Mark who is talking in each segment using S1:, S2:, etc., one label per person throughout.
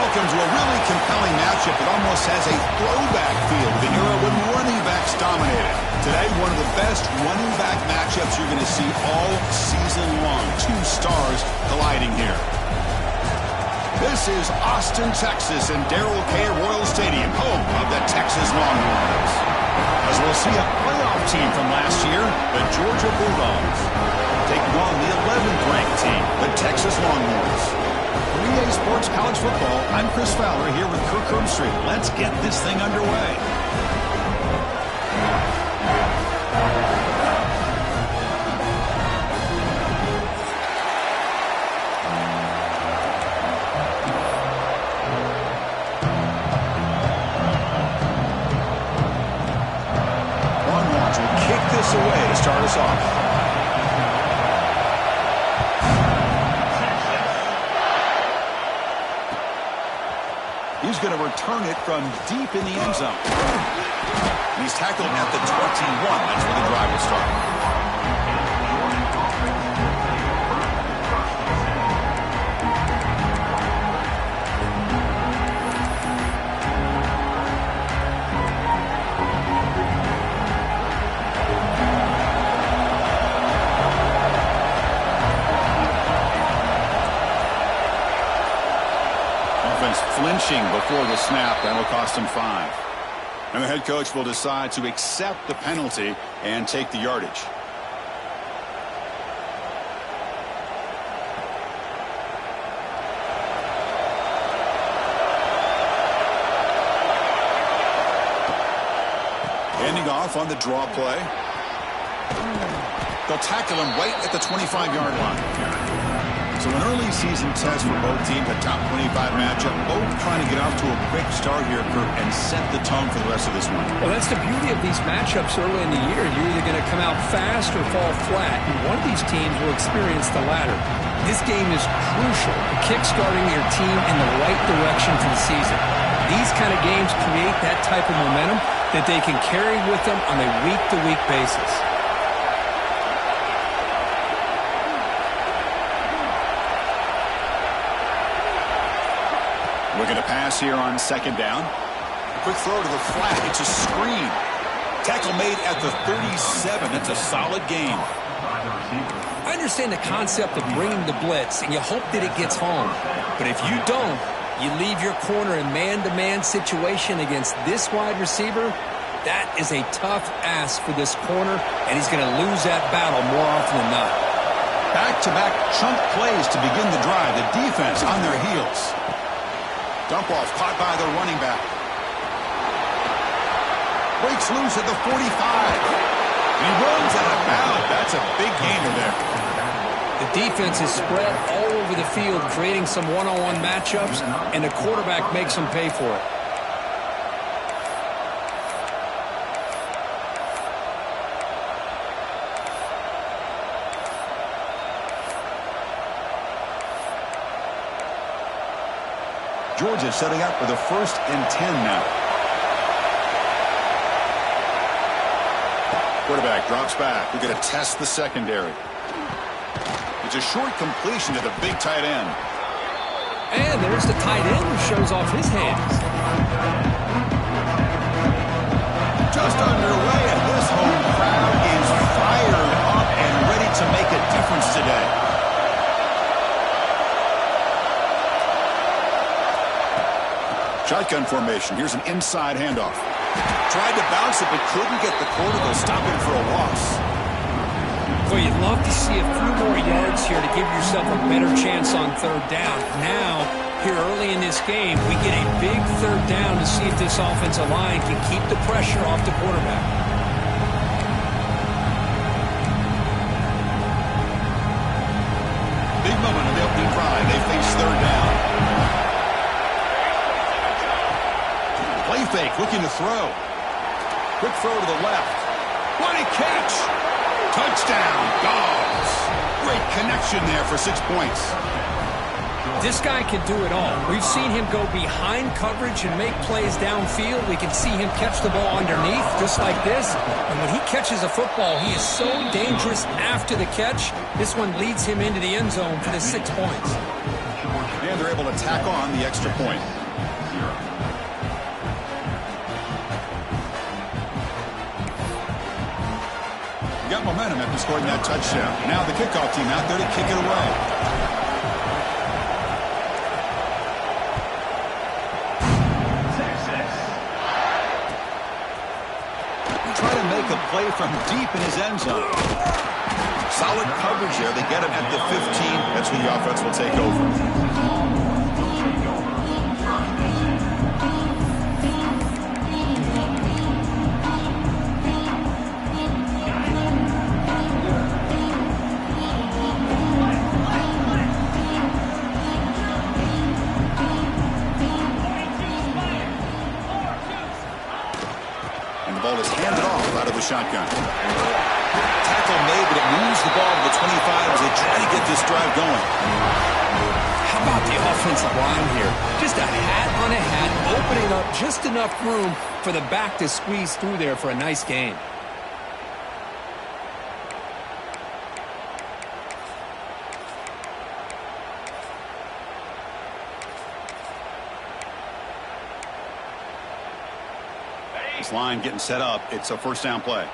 S1: Welcome to a really compelling matchup that almost has a throwback feel to the era when running backs dominated. Today, one of the best running back matchups you're going to see all season long. Two stars colliding here. This is Austin, Texas, and Darrell K. Royal Stadium, home of the Texas Longhorns. As we'll see a playoff team from last year, the Georgia Bulldogs, taking on the 11th ranked team, the Texas Longhorns. For EA Sports College Football, I'm Chris Fowler here with Kirk Herbstreit. Let's get this thing underway. Longhorns will kick this away to start us off. He's going to return it from deep in the end zone. He's tackled at the 21. That's where the drive will start. Flinching before the snap. That'll cost him 5. And the head coach will decide to accept the penalty and take the yardage. Handing off on the draw play. They'll tackle him right at the 25-yard line. So an early season test for both teams, a top 25 matchup, both trying to get off to a quick start here, Kirk, and set the tone for the rest of this one.
S2: Well, that's the beauty of these matchups early in the year. You're either going to come out fast or fall flat, and one of these teams will experience the latter. This game is crucial to kick-starting your team in the right direction for the season. These kind of games create that type of momentum that they can carry with them on a week-to-week basis.
S1: Looking to pass here on second down. Quick throw to the flat. It's a screen. Tackle made at the 37. That's a solid gain.
S2: I understand the concept of bringing the blitz, and you hope that it gets home. But if you don't, you leave your corner in man-to-man situation against this wide receiver. That is a tough ask for this corner, and he's going to lose that battle more often than not.
S1: Back-to-back chunk plays to begin the drive. The defense on their heels. Dump off caught by the running back. Breaks loose at the 45. And he runs out of bounds. That's a big gainer there.
S2: The defense is spread all over the field, creating some one-on-one matchups, and the quarterback makes them pay for it.
S1: Georgia setting up for the 1st and 10 now. Quarterback drops back. We're going to test the secondary. It's a short completion to the big tight end.
S2: And there's the tight end who shows off his hands.
S1: Just underway, and this home crowd is fired up and ready to make a difference today. Shotgun formation. Here's an inside handoff. Tried to bounce it, but couldn't get the quarter to stop him for a loss.
S2: Well, you'd love to see a few more yards here to give yourself a better chance on third down. Now, here early in this game, we get a big third down to see if this offensive line can keep the pressure off the quarterback.
S1: Big moment of the opening drive. They face third down. Play fake, looking to throw. Quick throw to the left. What a catch! Touchdown, Dogs! Great connection there for 6 points.
S2: This guy can do it all. We've seen him go behind coverage and make plays downfield. We can see him catch the ball underneath, just like this. And when he catches a football, he is so dangerous after the catch. This one leads him into the end zone for the 6 points.
S1: And they're able to tack on the extra point. Got momentum after scoring that touchdown. Now the kickoff team out there to kick it away. Try to make a play from deep in his end zone. Solid coverage there. They get him at the 15. That's where the offense will take over. Shotgun. Tackle made, but it moves the ball to the 25 as they try to get this drive going.
S2: How about the offensive line here? Just a hat on a hat, opening up just enough room for the back to squeeze through there for a nice gain.
S1: This line getting set up. It's a first down play.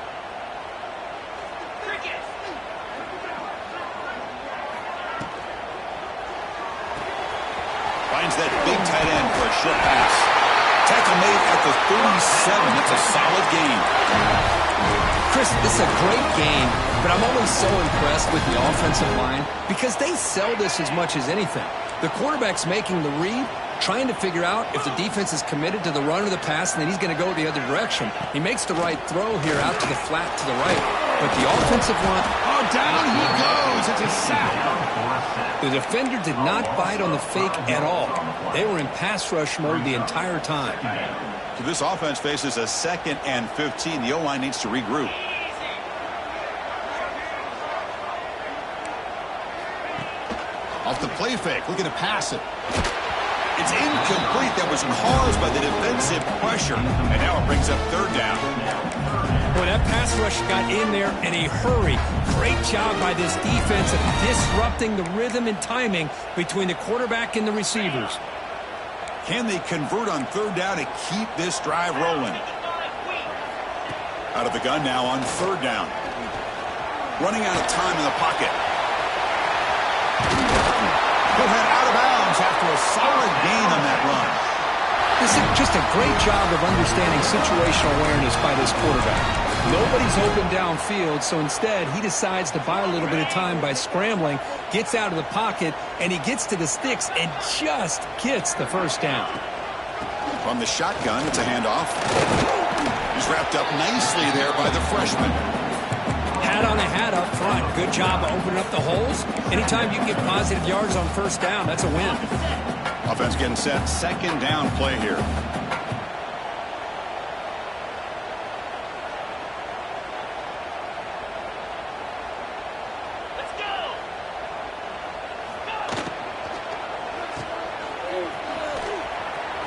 S1: Finds that big tight end for a short pass. Tackle made at the 37. That's a solid gain.
S2: Chris, this is a great game, but I'm always so impressed with the offensive line because they sell this as much as anything. The quarterback's making the read, trying to figure out if the defense is committed to the run or the pass, and then he's going to go the other direction. He makes the right throw here out to the flat to the right. But the offensive line,
S1: oh, down he goes. It's a sack.
S2: The defender did not bite on the fake at all. They were in pass rush mode the entire time.
S1: So this offense faces a 2nd and 15. The O-line needs to regroup. Off the play fake, looking to pass it. It's incomplete. That was caused by the defensive pressure. And now it brings up third down.
S2: Boy, that pass rush got in there in a hurry. Great job by this defense of disrupting the rhythm and timing between the quarterback and the receivers.
S1: Can they convert on third down to keep this drive rolling? Out of the gun now on third down. Running out of time in the pocket. Put that out of bounds after a solid gain on that run.
S2: This is just a great job of understanding situational awareness by this quarterback. Nobody's open downfield, so instead he decides to buy a little bit of time by scrambling, gets out of the pocket, and he gets to the sticks and just gets the first down.
S1: From the shotgun, it's a handoff. He's wrapped up nicely there by the freshman.
S2: Hat on a hat up front. Good job of opening up the holes. Anytime you can get positive yards on first down, that's a win.
S1: Offense getting set. Second down play here.
S3: Let's go.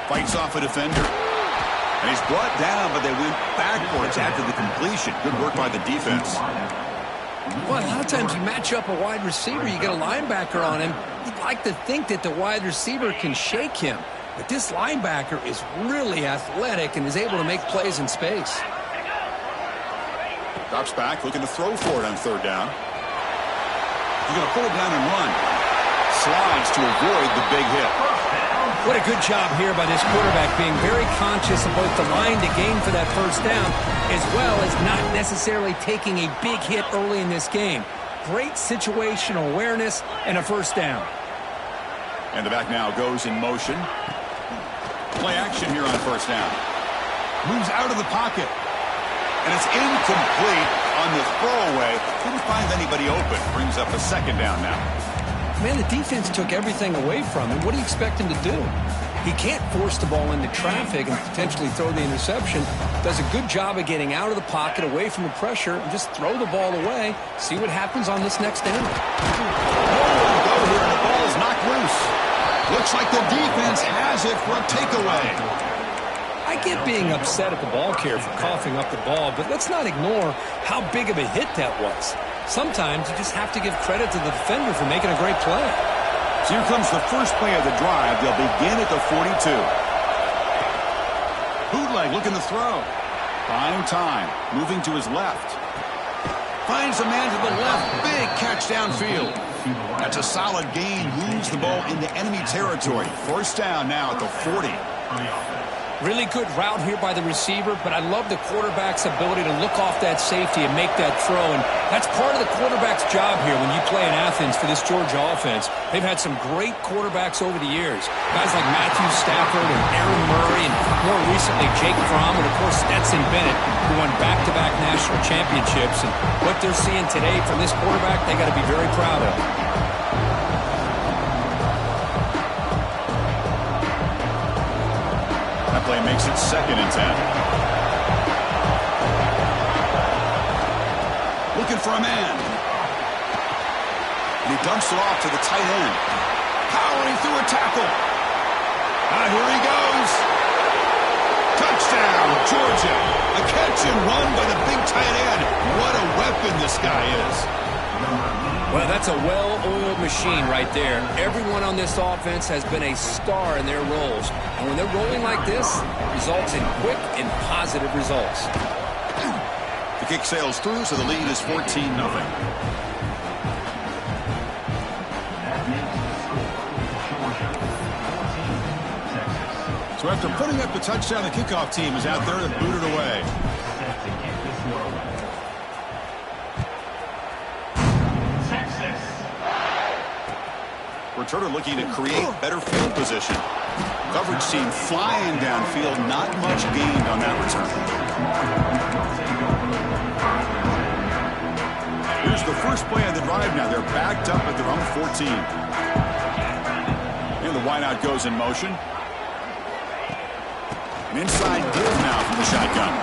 S1: Fights off a defender. And he's brought down, but they went backwards after the completion. Good work by the defense.
S2: Well, a lot of times you match up a wide receiver, you get a linebacker on him. You'd like to think that the wide receiver can shake him. But this linebacker is really athletic and is able to make plays in space.
S1: Drops back, looking to throw for it on third down. He's going to pull it down and run. Slides to avoid the big hit.
S2: What a good job here by this quarterback, being very conscious of both the line to gain for that first down, as well as not necessarily taking a big hit early in this game. Great situational awareness and a first down.
S1: And the back now goes in motion. Play action here on first down. Moves out of the pocket. And it's incomplete on the throwaway. Couldn't find anybody open. Brings up a second down now.
S2: Man, the defense took everything away from him. What do you expect him to do? He can't force the ball into traffic and potentially throw the interception. Does a good job of getting out of the pocket, away from the pressure, and just throw the ball away. See what happens on this next down.
S1: Nowhere to go here, and the ball is knocked loose. Looks like the defense has it for a takeaway.
S2: I get being upset at the ball carrier for coughing up the ball, but let's not ignore how big of a hit that was. Sometimes you just have to give credit to the defender for making a great play.
S1: So here comes the first play of the drive. They'll begin at the 42. Bootleg looking to throw. Buying time. Moving to his left. Finds a man to the left. Big catch downfield. That's a solid gain. Moves the ball into enemy territory. First down now at the 40.
S2: Really good route here by the receiver, but I love the quarterback's ability to look off that safety and make that throw. And that's part of the quarterback's job here when you play in Athens for this Georgia offense. They've had some great quarterbacks over the years. Guys like Matthew Stafford and Aaron Murray, and more recently Jake Fromm, and of course Stetson Bennett, who won back-to-back national championships. And what they're seeing today from this quarterback, they got to be very proud of.
S1: Play makes it 2nd and 10. Looking for a man. And he dumps it off to the tight end. Powering through a tackle. Here he goes. Touchdown, Georgia. A catch and run by the big tight end. What a weapon this guy is.
S2: Well, that's a well-oiled machine right there. Everyone on this offense has been a star in their roles. And when they're rolling like this, it results in quick and positive results.
S1: The kick sails through, so the lead is 14-0. So after putting up the touchdown, the kickoff team is out there to boot it away. Returner looking to create better field position. Coverage team flying downfield. Not much gained on that return. Here's the first play of the drive now. They're backed up at their own 14. And the wideout goes in motion. An inside give now from the shotgun.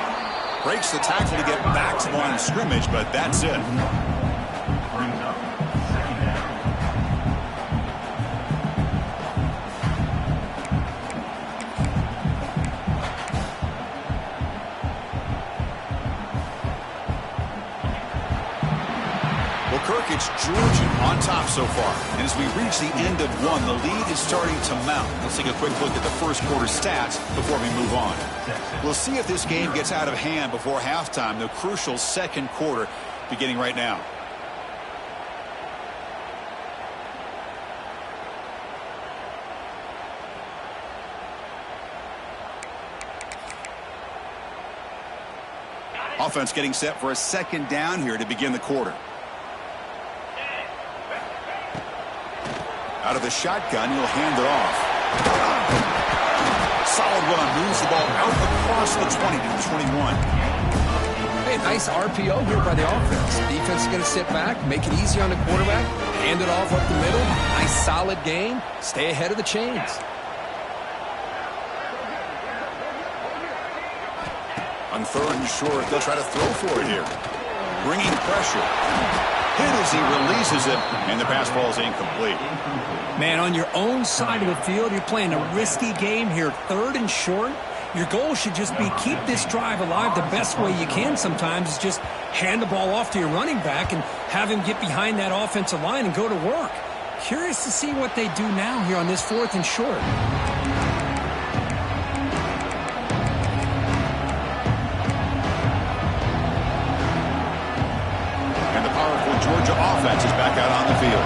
S1: Breaks the tackle to get back to the line of scrimmage, but that's it. It's Georgia on top so far. And as we reach the end of one, the lead is starting to mount. Let's take a quick look at the first quarter stats before we move on. We'll see if this game gets out of hand before halftime, the crucial second quarter beginning right now. Offense getting set for a second down here to begin the quarter. Out of the shotgun, he'll hand it off. Solid run, moves the ball out across the 20 to the 21.
S2: Hey, nice RPO here by the offense. Defense is going to sit back, make it easy on the quarterback, hand it off up the middle. Nice solid game. Stay ahead of the chains.
S1: On 3rd and short, they'll try to throw for it here. Bringing pressure. Hit as he releases it, and the pass ball is incomplete.
S2: Man, on your own side of the field, you're playing a risky game here. 3rd and short. Your goal should just be keep this drive alive the best way you can sometimes is just hand the ball off to your running back and have him get behind that offensive line and go to work. Curious to see what they do now here on this 4th and short.
S1: Georgia offense is back out on the field.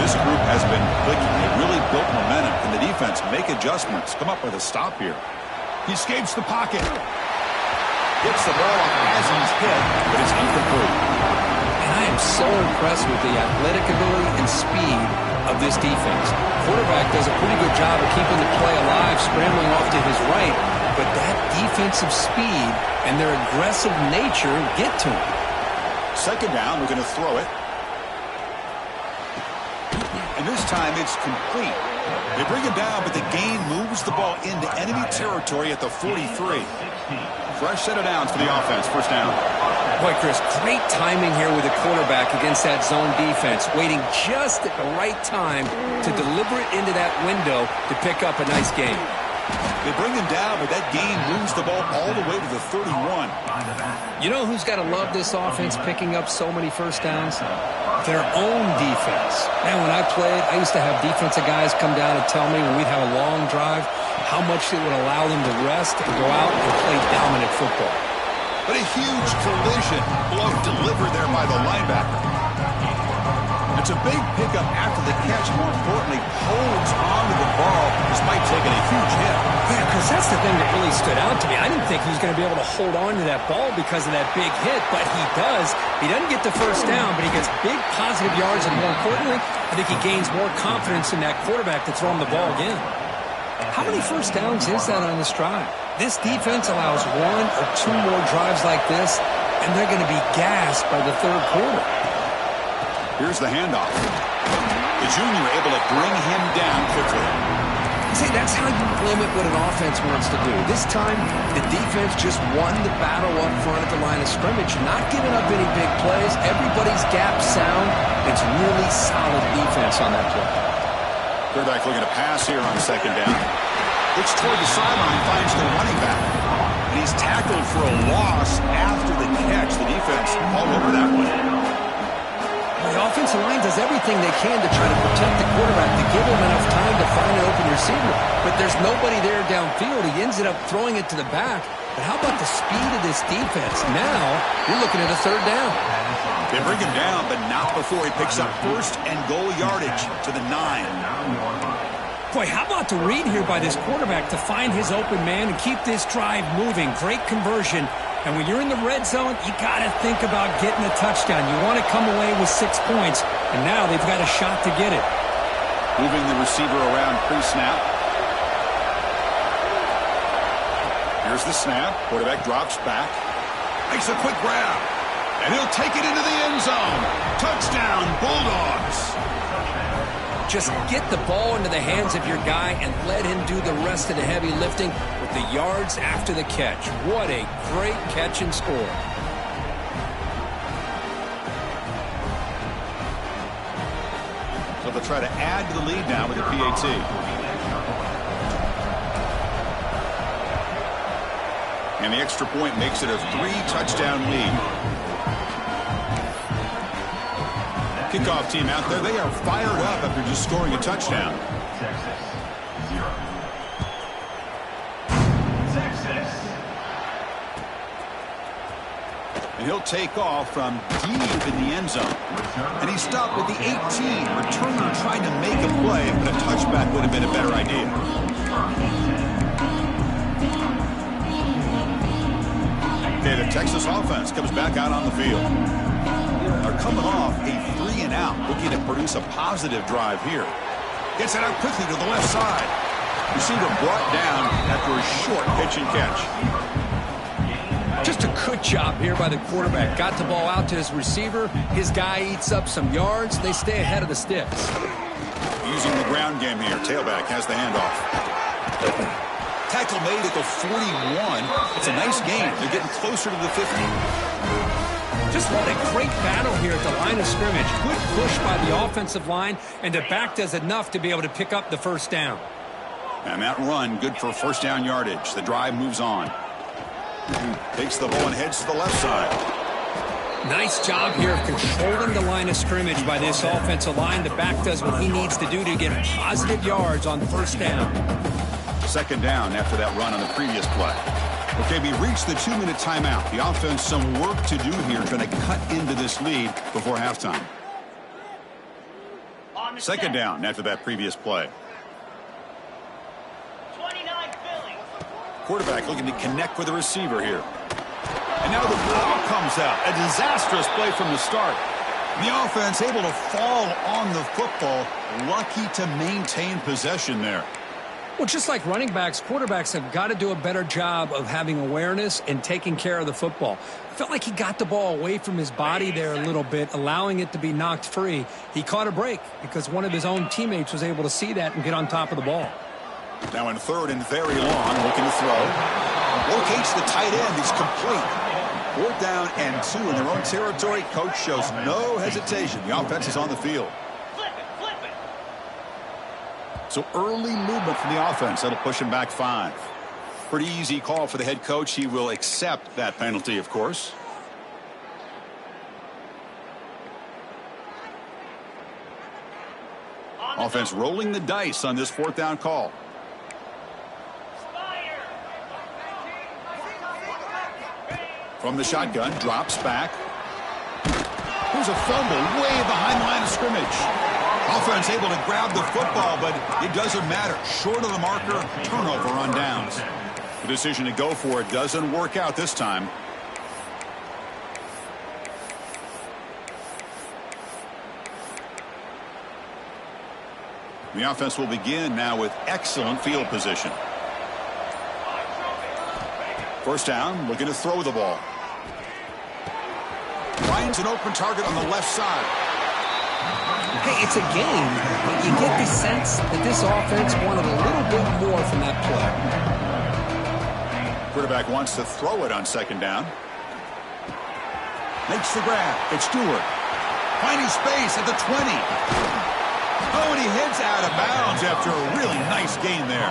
S1: This group has been clicking. They really built momentum. Can the defense make adjustments? Come up with a stop here. He escapes the pocket. Gets the ball as he's hit, but it's incomplete.
S2: And I am so impressed with the athletic ability and speed of this defense. Quarterback does a pretty good job of keeping the play alive, scrambling off to his right, but that defensive speed and their aggressive nature get to him.
S1: Second down, we're going to throw it. And this time it's complete. They bring him down, but the gain moves the ball into enemy territory at the 43. Fresh set of downs for the offense. First down.
S2: Boy, Chris, great timing here with the quarterback against that zone defense, waiting just at the right time to deliver it into that window to pick up a nice gain.
S1: They bring him down, but that gain moves the ball all the way to the 31.
S2: You know who's got to love this offense picking up so many first downs? Their own defense. Man, when I played, I used to have defensive guys come down and tell me when we'd have a long drive how much it would allow them to rest and go out and play dominant football.
S1: But a huge collision blow delivered there by the linebacker. It's a big pickup after the catch. More importantly, holds onto the ball despite taking a huge hit.
S2: Yeah, because that's the thing that really stood out to me. I didn't think he was going to be able to hold on to that ball because of that big hit, but he does. He doesn't get the first down, but he gets big positive yards, and more importantly, I think he gains more confidence in that quarterback to throw him the ball again. How many first downs is that on this drive? This defense allows 1 or 2 more drives like this, and they're going to be gassed by the third quarter.
S1: Here's the handoff. The junior able to bring him down quickly.
S2: See, that's how you limit what an offense wants to do. This time, the defense just won the battle up front at the line of scrimmage, not giving up any big plays. Everybody's gap sound. It's really solid defense on that play.
S1: Quarterback looking to pass here on second down. Looks toward the sideline, finds the running back. And he's tackled for a loss after the catch. The defense all over that one.
S2: The offensive line does everything they can to try to protect the quarterback, to give him enough time to find an open receiver. But there's nobody there downfield. He ends up throwing it to the back. But how about the speed of this defense? Now, you're looking at a third down.
S1: They bring him down, but not before he picks up first and goal yardage to the 9.
S2: Boy, how about the read here by this quarterback to find his open man and keep this drive moving? Great conversion. And when you're in the red zone, you got to think about getting a touchdown. You want to come away with 6 points, and now they've got a shot to get it.
S1: Moving the receiver around pre-snap. Here's the snap. Quarterback drops back. Makes a quick grab. And he'll take it into the end zone. Touchdown, Bulldogs.
S2: Just get the ball into the hands of your guy and let him do the rest of the heavy lifting with the yards after the catch. What a great catch and score.
S1: So they'll try to add to the lead now with the PAT. And the extra point makes it a 3-touchdown lead. Kickoff team out there. They are fired up after just scoring a touchdown. And he'll take off from deep in the end zone. And he stopped at the 18. Returner trying to make a play, but a touchback would have been a better idea. Okay, the Texas offense comes back out on the field. They're coming off a 3-and-out, looking to produce a positive drive here. Gets it out quickly to the left side. Receiver brought down after a short pitch and catch.
S2: Just a good job here by the quarterback. Got the ball out to his receiver. His guy eats up some yards. They stay ahead of the sticks.
S1: Using the ground game here. Tailback has the handoff. Tackle made at the 41. It's a nice gain. They're getting closer to the 50.
S2: Just what a great battle here at the line of scrimmage. Good push by the offensive line, and the back does enough to be able to pick up the first down.
S1: And that run, good for first down yardage. The drive moves on. Takes the ball and heads to the left side.
S2: Nice job here of controlling the line of scrimmage by this offensive line. The back does what he needs to do to get positive yards on first down.
S1: Second down after that run on the previous play. Okay, we reached the 2-minute timeout. The offense some work to do here, trying to cut into this lead before halftime. Second down after that previous play. Quarterback looking to connect with the receiver here. And now the ball comes out. A disastrous play from the start. The offense able to fall on the football. Lucky to maintain possession there.
S2: Well, just like running backs, quarterbacks have got to do a better job of having awareness and taking care of the football. I felt like he got the ball away from his body there a little bit, allowing it to be knocked free. He caught a break because one of his own teammates was able to see that and get on top of the ball.
S1: Now in third and very long, looking to throw. Locates the tight end. He's complete. 4th down and 2 in their own territory. Coach shows no hesitation. The offense is on the field. So early movement from the offense. That'll push him back 5. Pretty easy call for the head coach. He will accept that penalty, of course. Offense rolling the dice on this 4th down call. From the shotgun, drops back. There's a fumble way behind the line of scrimmage. Offense able to grab the football, but it doesn't matter. Short of the marker, turnover on downs. The decision to go for it doesn't work out this time. The offense will begin now with excellent field position. First down, looking to throw the ball. Finds an open target on the left side.
S2: Hey, it's a game, but you get the sense that this offense wanted a little bit more from that play.
S1: Quarterback wants to throw it on 2nd down. Makes the grab. It's Stewart. Finding space at the 20. Oh, and he heads out of bounds after a really nice gain there.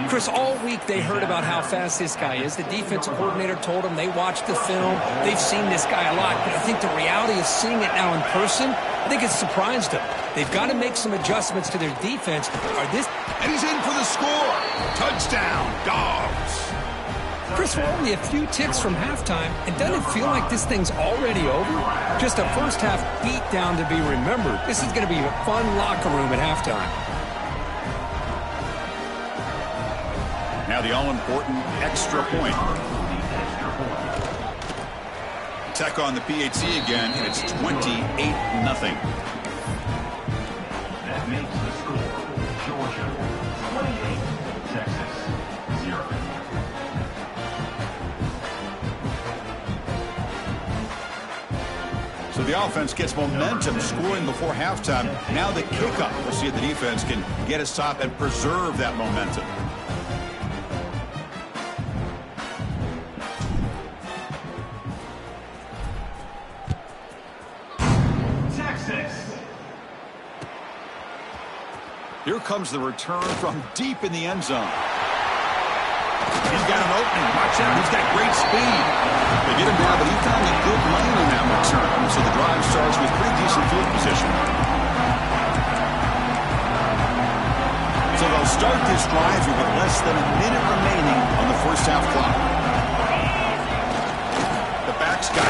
S2: Chris, all week they heard about how fast this guy is. The defensive coordinator told them they watched the film. They've seen this guy a lot. But I think the reality of seeing it now in person, I think it's surprised them. They've got to make some adjustments to their defense.
S1: And he's in for the score. Touchdown, Dogs.
S2: Chris, we're only a few ticks from halftime, and doesn't it feel like this thing's already over? Just a first-half beatdown to be remembered. This is going to be a fun locker room at halftime.
S1: Now the all-important extra point. Tech on the PHC again, and it's 28-0.
S3: That makes the score Georgia 28, Texas 0.
S1: So the offense gets momentum scoring before halftime. Now the kickoff. We'll see if the defense can get a stop and preserve that momentum. Here comes the return from deep in the end zone. He's got an opening. Watch out. He's got great speed. They get him down, but he found a good lane on that return. So the drive starts with pretty decent field position. So they'll start this drive here with less than a minute remaining on the first half clock. The back's got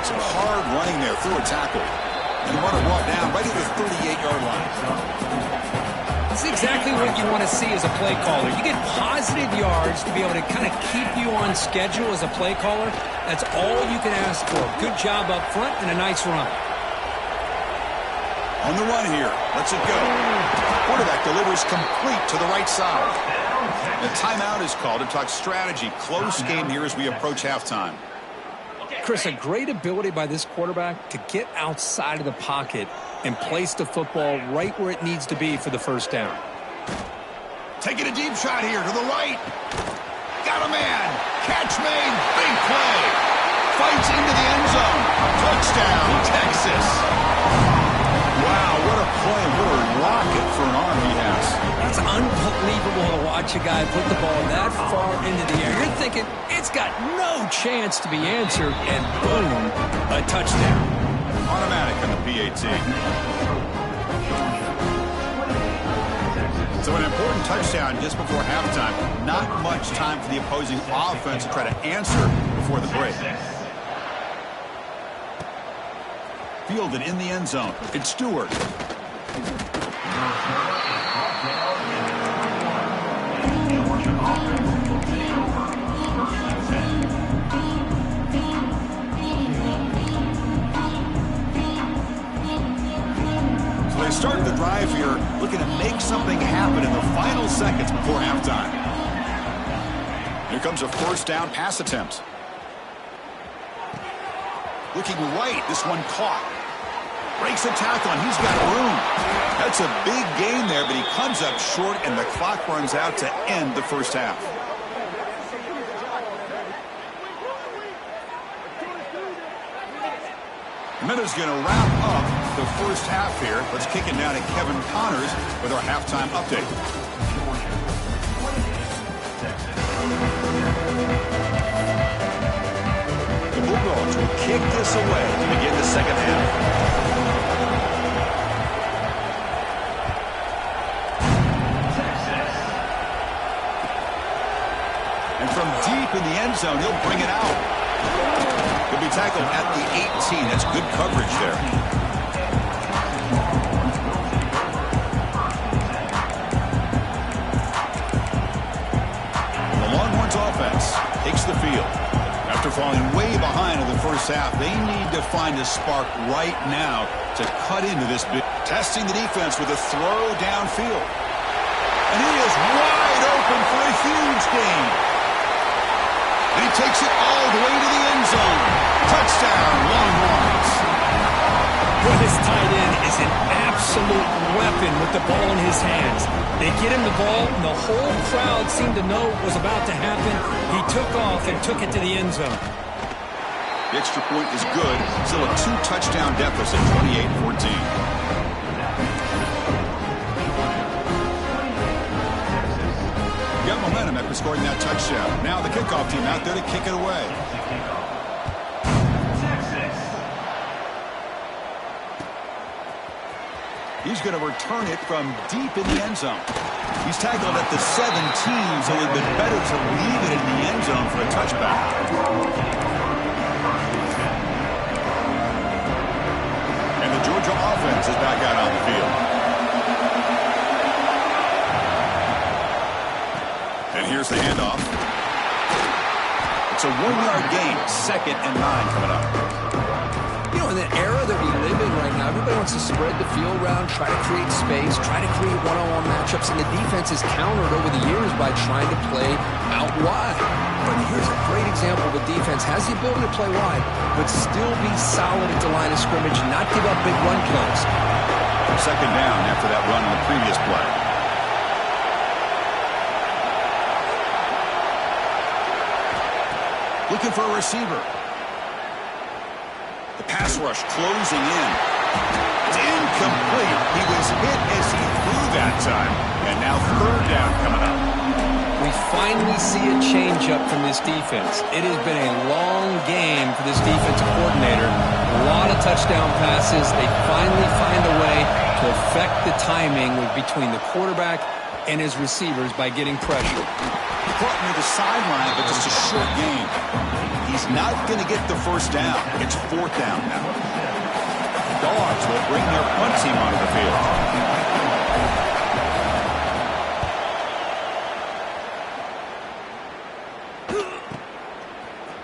S1: some hard running there through a tackle. And the runner brought down right at the 38-yard line.
S2: That's exactly what you want to see as a play caller. You get positive yards to be able to kind of keep you on schedule as a play caller. That's all you can ask for. Good job up front and a nice run.
S1: On the run here. Lets it go. Quarterback delivers complete to the right side. The timeout is called to talk strategy. Close game here as we approach halftime.
S2: Chris, a great ability by this quarterback to get outside of the pocket and place the football right where it needs to be for the first down.
S1: Taking a deep shot here to the right. Got a man. Catch made. Big play. Fights into the end zone. Touchdown, Texas. Wow, what a play. What a rocket for an arm he has.
S2: That's unbelievable to watch a guy put the ball that far into the air. You're thinking, it's got no chance to be answered, and boom, a touchdown.
S1: Automatic on the PAT. So an important touchdown just before halftime. Not much time for the opposing offense to try to answer before the break. Fielded in the end zone. It's Stewart. They started the drive here looking to make something happen in the final seconds before halftime. Here comes a first down pass attempt. Looking right, this one caught. Breaks a tackle, and he's got room. That's a big gain there, but he comes up short, and the clock runs out to end the first half. And then it's going to wrap up the first half here. Let's kick it now to Kevin Connors with our halftime update. The Bulldogs will kick this away to begin the second half. And from deep in the end zone, he'll bring it out. He'll be tackled at the 18. That's good coverage there. The Longhorns offense takes the field. After falling way behind in the first half, they need to find a spark right now to cut into this big. Testing the defense with a throw downfield. And he is wide open for a huge gain. And he takes it all the way to the end zone. Touchdown, Longhorns.
S2: Well, this tight end is an absolute weapon with the ball in his hands. They get him the ball, and the whole crowd seemed to know what was about to happen. He took off and took it to the end zone.
S1: The extra point is good. Still a 2-touchdown deficit, 28-14. Got momentum after scoring that touchdown. Now the kickoff team out there to kick it away. He's going to return it from deep in the end zone. He's tackled at the 17, so it would be better to leave it in the end zone for a touchback. And the Georgia offense is back out on the field. And here's the handoff. It's a 1-yard gain, 2nd and 9 coming up.
S2: You know, in the era that we live in right now, everybody wants to spread the field around, try to create space, try to create one-on-one matchups, and the defense is countered over the years by trying to play out wide. But here's a great example of a defense has the ability to play wide, but still be solid at the line of scrimmage and not give up big run plays.
S1: 2nd down after that run in the previous play. Looking for a receiver. The pass rush closing in. It's incomplete. He was hit as he threw that time. And now 3rd down coming up.
S2: We finally see a change-up from this defense. It has been a long game for this defensive coordinator. A lot of touchdown passes. They finally find a way to affect the timing between the quarterback and his receivers by getting pressure.
S1: Caught near the sideline, but just a short gain. He's not going to get the first down. It's 4th down now. Dogs will bring their punt team onto the field.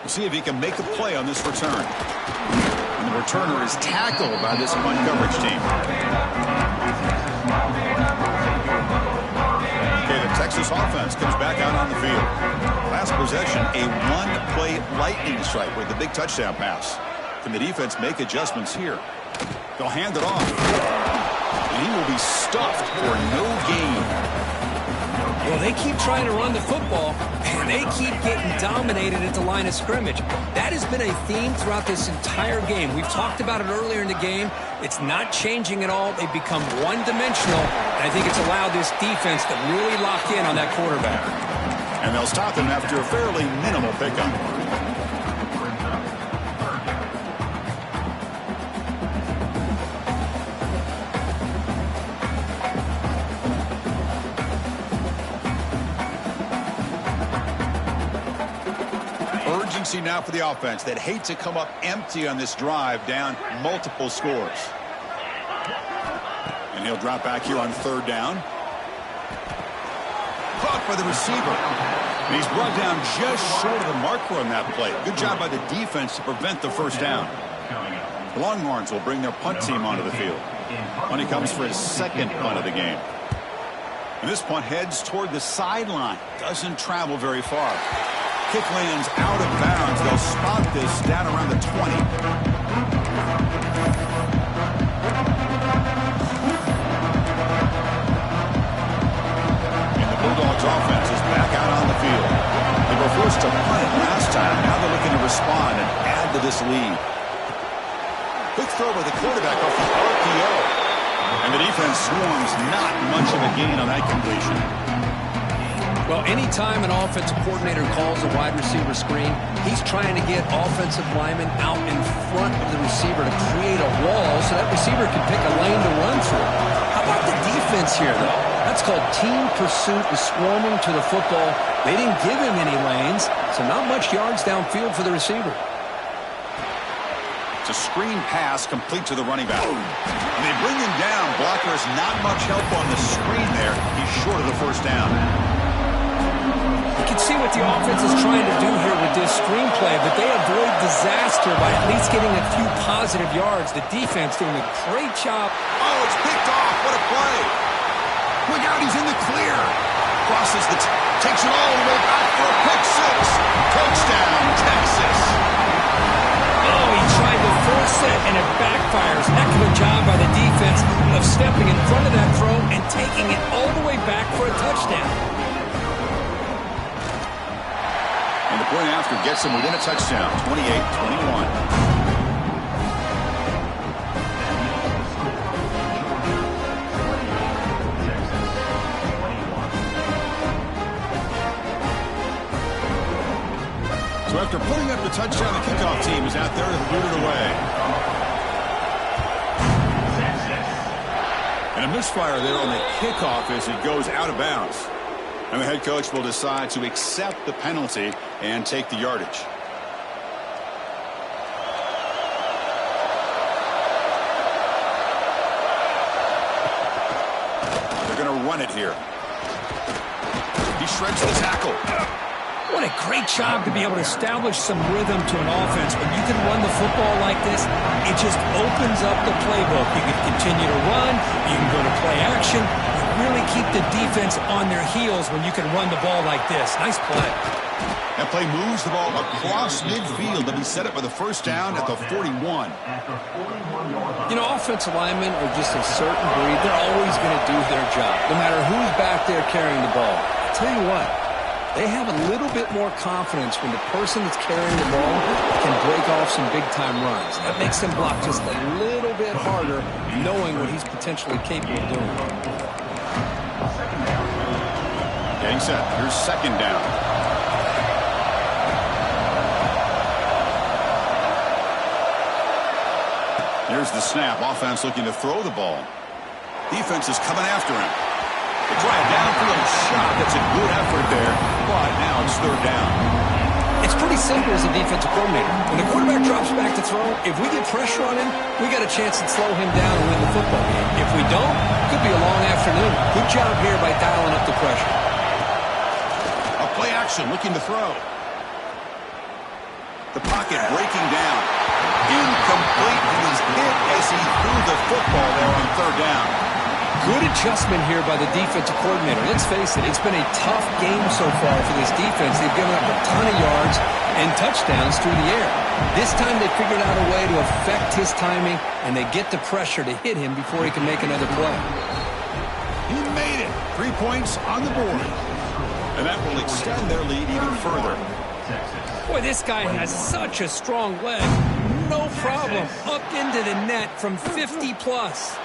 S1: We'll see if he can make a play on this return. And the returner is tackled by this punt coverage team. The Texas offense comes back out on the field. Last possession, a 1-play lightning strike with the big touchdown pass. Can the defense make adjustments here? They'll hand it off. And he will be stuffed for no gain.
S2: Well, they keep trying to run the football, and they keep getting dominated at the line of scrimmage. That has been a theme throughout this entire game. We've talked about it earlier in the game. It's not changing at all. They've become one-dimensional, and I think it's allowed this defense to really lock in on that quarterback.
S1: And they'll stop him after a fairly minimal pickup. Urgency now for the offense that hate to come up empty on this drive, down multiple scores. And he'll drop back here on 3rd down. Caught by the receiver. And he's brought down just short of the marker on that play. Good job by the defense to prevent the first down. The Longhorns will bring their punt team onto the field. When he comes for his 2nd punt of the game. And this punt heads toward the sideline. Doesn't travel very far. Kick lands out of bounds. They'll spot this down around the 20. And the Bulldogs offense is back out on the field. They were forced to punt it last time. Now they're looking to respond and add to this lead. Quick throw by the quarterback off the RPO. And the defense swarms, not much of a gain on that completion.
S2: Well, anytime an offensive coordinator calls a wide receiver screen, he's trying to get offensive linemen out in front of the receiver to create a wall so that receiver can pick a lane to run through. How about the defense here, though? That's called team pursuit and swarming to the football. They didn't give him any lanes, so not much yards downfield for the receiver.
S1: It's a screen pass complete to the running back. And they bring him down. Blockers not much help on the screen there. He's short of the first down.
S2: You can see what the offense is trying to do here with this screenplay, but they avoid disaster by at least getting a few positive yards. The defense doing a great job.
S1: Oh, it's picked off. What a play. Look out, he's in the clear. Crosses takes it all the way back for a pick six. Touchdown, Texas.
S2: Oh, he tried to force it, and it backfires. Heck of a job by the defense of stepping in front of that throw and taking it all the way back for a touchdown.
S1: And the point after gets him within a touchdown, 28-21. So after putting up the touchdown, the kickoff team is out there to boot it away. And a misfire there on the kickoff as it goes out of bounds. And the head coach will decide to accept the penalty and take the yardage. They're going to run it here. He shreds the tackle.
S2: What a great job to be able to establish some rhythm to an offense. When you can run the football like this, it just opens up the playbook. You can continue to run. You can go to play action. You really keep the defense on their heels when you can run the ball like this. Nice play.
S1: That play moves the ball across midfield to be set up with a first down at the 41.
S2: You know, offensive linemen are just a certain breed. They're always going to do their job, no matter who's back there carrying the ball. I'll tell you what. They have a little bit more confidence when the person that's carrying the ball can break off some big-time runs. That makes them block just a little bit harder, knowing what he's potentially capable of doing.
S1: Getting set. Here's second down. Here's the snap. Offense looking to throw the ball. Defense is coming after him. They try a downfield shot. That's a good effort there. But now it's third down.
S2: It's pretty simple as a defensive coordinator. When the quarterback drops back to throw, if we get pressure on him, we got a chance to slow him down and win the football game. If we don't, it could be a long afternoon. Good job here by dialing up the pressure.
S1: A play action looking to throw. The pocket breaking down. Incomplete. He was hit as he threw the football there on third down.
S2: Good adjustment here by the defensive coordinator. Let's face it, it's been a tough game so far for this defense. They've given up a ton of yards and touchdowns through the air. This time they figured out a way to affect his timing, and they get the pressure to hit him before he can make another play.
S1: He made it. 3 points on the board. And that will extend their lead even further.
S2: Boy, this guy has such a strong leg. No problem. Up into the net from 50 plus.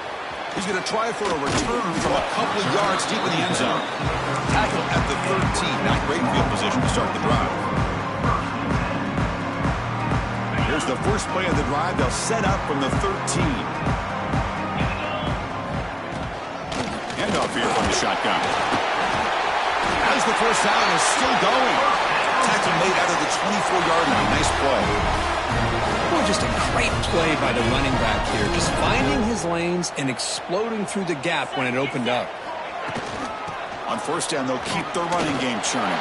S1: He's going to try for a return from a couple of yards deep in the end zone. Tackle at the 13. Not great field position to start the drive. Here's the first play of the drive. They'll set up from the 13. Handoff here from the shotgun. As the first down is still going. Tackle made out of the 24-yard line. Nice play.
S2: Boy, just a great play by the running back here. Just finding his lanes and exploding through the gap when it opened up.
S1: On first down, they'll keep their running game churning.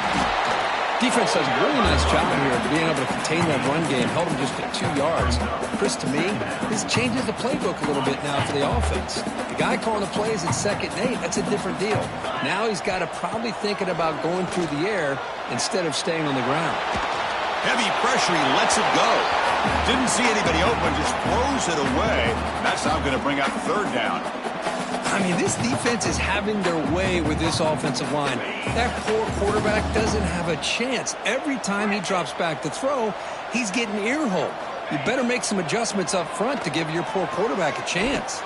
S2: Defense does a really nice job here of being able to contain that run game. Held him just at 2 yards. Chris, to me, this changes the playbook a little bit now for the offense. The guy calling the plays at 2nd and 8, that's a different deal. Now he's got to probably thinking about going through the air instead of staying on the ground.
S1: Heavy pressure, he lets it go. Didn't see anybody open, just throws it away. That's now going to bring up third down.
S2: I mean, this defense is having their way with this offensive line. That poor quarterback doesn't have a chance. Every time he drops back to throw, he's getting ear-holed. You better make some adjustments up front to give your poor quarterback a chance.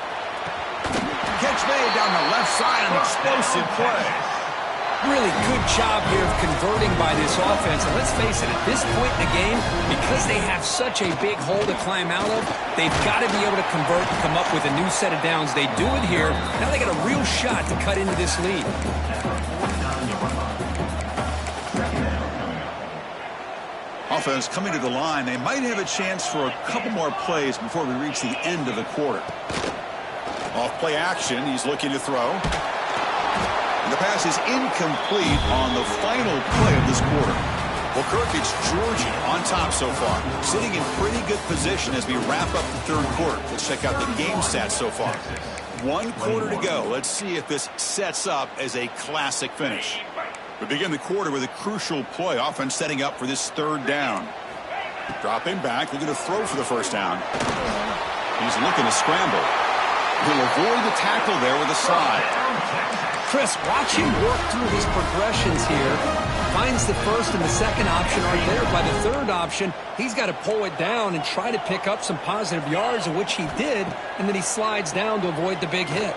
S1: Catch made down the left side, an explosive play.
S2: Really good job here of converting by this offense. And let's face it, at this point in the game, because they have such a big hole to climb out of, they've got to be able to convert and come up with a new set of downs. They do it here. Now they got a real shot to cut into this lead.
S1: Offense coming to the line. They might have a chance for a couple more plays before we reach the end of the quarter. Off play action, he's looking to throw. And the pass is incomplete on the final play of this quarter. Well, Kirk, it's Georgia on top so far, sitting in pretty good position as we wrap up the third quarter. Let's check out the game stats so far. 1 quarter to go. Let's see if this sets up as a classic finish. We begin the quarter with a crucial play. Offense setting up for this third down. Dropping back, looking to throw for the first down. He's looking to scramble. He'll avoid the tackle there with a slide.
S2: Chris, watch him work through his progressions here. Finds the first and the second option aren't there. By the third option, he's got to pull it down and try to pick up some positive yards, of which he did, and then he slides down to avoid the big hit.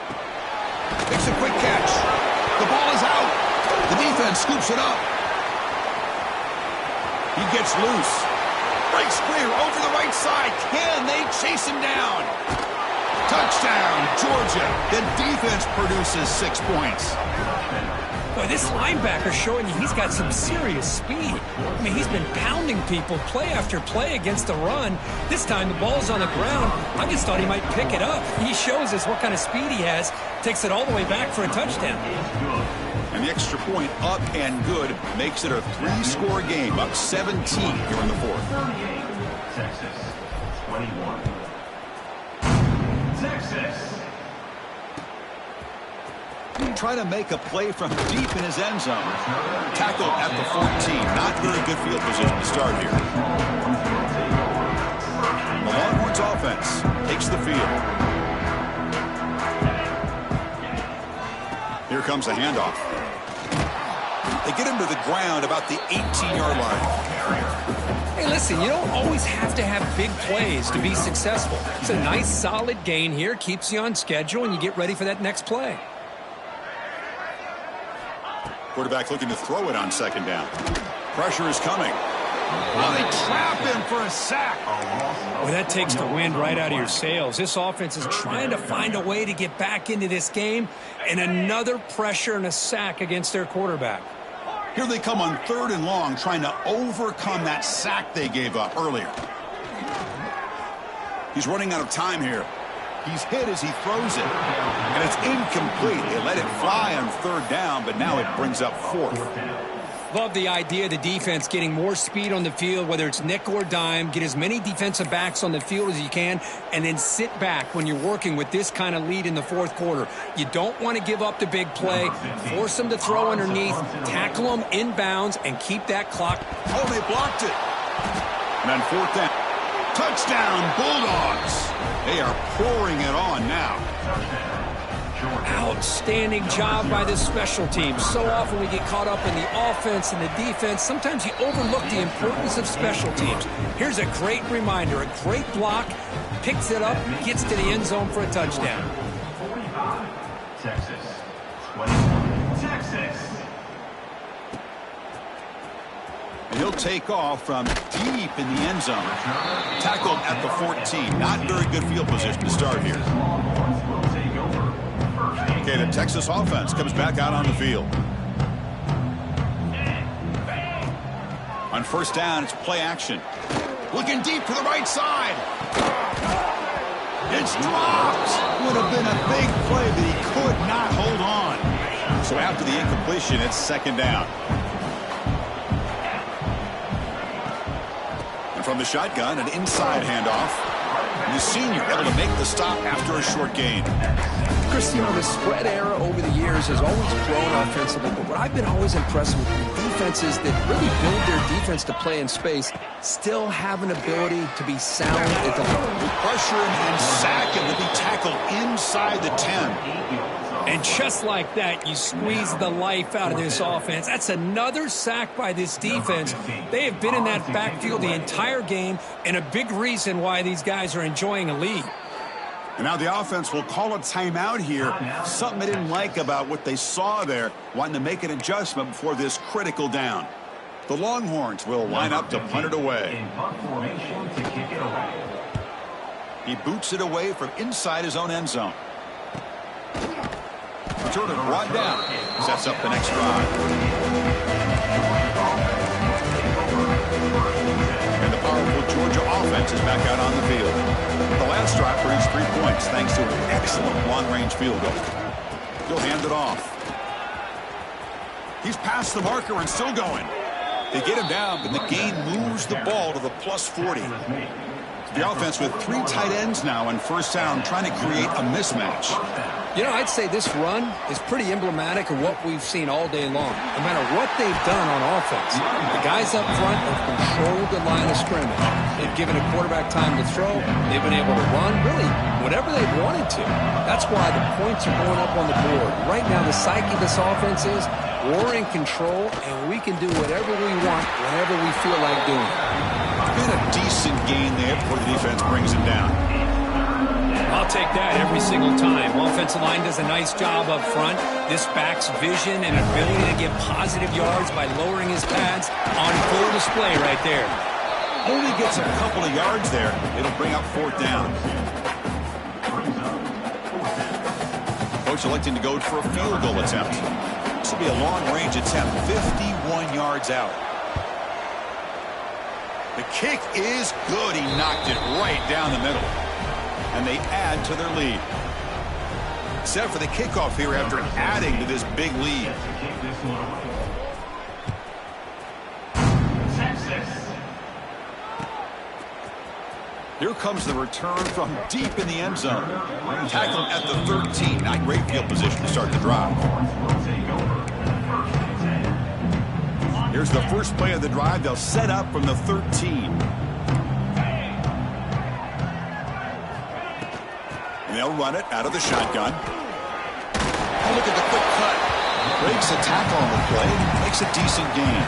S1: Makes a quick catch. The ball is out. The defense scoops it up. He gets loose. Breaks clear over the right side. Can they chase him down? Touchdown, Georgia. The defense produces 6 points.
S2: Boy, this linebacker's showing you he's got some serious speed. I mean, he's been pounding people play after play against the run. This time the ball's on the ground. I just thought he might pick it up. He shows us what kind of speed he has. Takes it all the way back for a touchdown.
S1: And the extra point up and good makes it a 3-score game, up 17 here in the fourth.
S3: 38, Texas, 21. Texas.
S1: Try to make a play from deep in his end zone. Tackled at the 14. Not very good field position to start here. The Longhorns offense takes the field. Here comes the handoff. They get him to the ground about the 18-yard line.
S2: Hey, listen, you don't always have to have big plays to be successful. It's a nice, solid gain here. Keeps you on schedule, and you get ready for that next play.
S1: Quarterback looking to throw it on second down. Pressure is coming. Oh, they trap him for a sack.
S2: Well, that takes the wind right out of your sails. This offense is trying to find a way to get back into this game, and another pressure and a sack against their quarterback.
S1: Here they come on 3rd and long, trying to overcome that sack they gave up earlier. He's running out of time here. He's hit as he throws it, and it's incomplete. They let it fly on 3rd down, but now it brings up 4th.
S2: Love the idea of the defense getting more speed on the field, whether it's nickel or dime. Get as many defensive backs on the field as you can, and then sit back when you're working with this kind of lead in the fourth quarter. You don't want to give up the big play. Force them to throw underneath, tackle them inbounds, and keep that clock.
S1: Oh, they blocked it. And on 4th down. Touchdown, Bulldogs. They are pouring it on now.
S2: Outstanding job by this special team. So often we get caught up in the offense and the defense. Sometimes you overlook the importance of special teams. Here's a great reminder. A great block. Picks it up, gets to the end zone for a touchdown.
S3: 45, Texas, 21, Texas.
S1: And he'll take off from deep in the end zone. Tackled at the 14. Not very good field position to start here. Okay, the Texas offense comes back out on the field. On 1st down, it's play action. Looking deep to the right side. It's dropped. Would have been a big play, but he could not hold on. So after the incompletion, it's 2nd down. And from the shotgun, an inside handoff. And the senior able to make the stop after a short gain.
S2: Chris, you know, the spread era over the years has always grown offensively, but what I've been always impressed with defenses that really build their defense to play in space still have an ability to be sound at the line.
S1: Pressure him and sack him to be tackled inside the 10.
S2: And just like that, you squeeze the life out of this offense. That's another sack by this defense. They have been in that backfield the entire game, and a big reason why these guys are enjoying a lead.
S1: And now the offense will call a timeout here. Something they didn't like about what they saw there, wanting to make an adjustment before this critical down. The Longhorns will line up to punt it away.
S3: In punt formation to kick it away.
S1: He boots it away from inside his own end zone. Jordan brought down. Sets up the next drive. And the powerful Georgia offense is back out on the field. The last drive produced 3 points thanks to an excellent long-range field goal. He'll hand it off. He's past the marker and still going. They get him down, but the gain moves the ball to the plus 40. The offense with 3 tight ends now on first down, trying to create a mismatch.
S2: You know, I'd say this run is pretty emblematic of what we've seen all day long. No matter what they've done on offense, the guys up front have controlled the line of scrimmage. They've given a quarterback time to throw. They've been able to run, really, whatever they've wanted to. That's why the points are going up on the board. Right now, the psyche of this offense is we're in control, and we can do whatever we want whenever we feel like doing it.
S1: Been a decent gain there before the defense brings him down.
S2: I'll take that every single time. Offensive line does a nice job up front. This back's vision and ability to get positive yards by lowering his pads on full display right there.
S1: Only gets a couple of yards there. It'll bring up 4th down. Coach electing to go for a field goal attempt. This will be a long-range attempt, 51 yards out. The kick is good. He knocked it right down the middle. And they add to their lead. Set for the kickoff here after adding to this big lead. Here comes the return from deep in the end zone. Tackle at the 13. Not great field position to start the drive. Here's the first play of the drive. They'll set up from the 13. And they'll run it out of the shotgun. Oh, look at the quick cut. Breaks a tackle on the play. Makes a decent gain.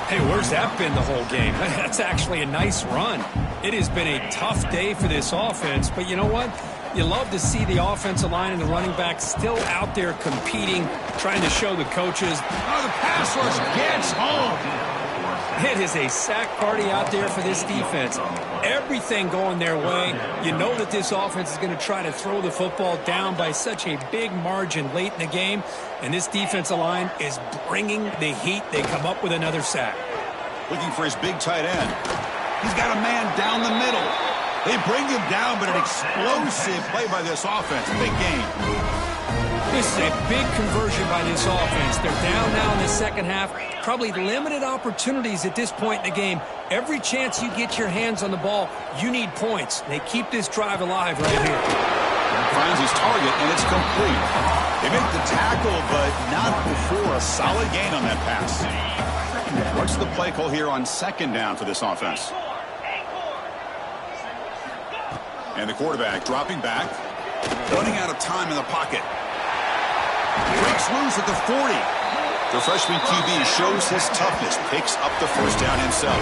S2: Hey, where's that been the whole game? That's actually a nice run. It has been a tough day for this offense, but you know what? You love to see the offensive line and the running back still out there competing, trying to show the coaches.
S1: Oh, the pass rush gets home.
S2: It is a sack party out there for this defense. Everything going their way. You know that this offense is going to try to throw the football down by such a big margin late in the game, and this defensive line is bringing the heat. They come up with another sack.
S1: Looking for his big tight end. He's got a man down the middle. They bring him down, but an explosive play by this offense. Big game.
S2: This is a big conversion by this offense. They're down now in the second half. Probably limited opportunities at this point in the game. Every chance you get your hands on the ball, you need points. They keep this drive alive right here.
S1: Finds his target, and it's complete. They make the tackle, but not before a solid gain on that pass. What's the play call here on second down for this offense? And the quarterback dropping back. Running out of time in the pocket. Breaks loose at the 40. The freshman QB shows his toughness. Picks up the first down himself.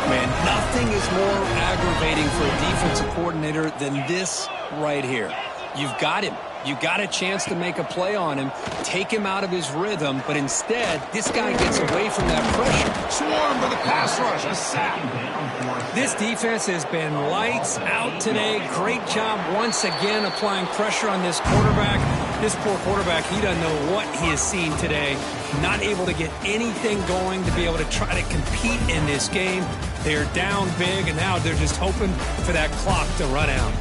S2: Man, nothing is more aggravating for a defensive coordinator than this right here. You've got him. You got a chance to make a play on him, take him out of his rhythm, but instead, this guy gets away from that pressure.
S1: Swarm for the pass rush, a sack.
S2: This defense has been lights out today. Great job once again applying pressure on this quarterback. This poor quarterback, he doesn't know what he has seen today. Not able to get anything going to be able to try to compete in this game. They're down big, and now they're just hoping for that clock to run out.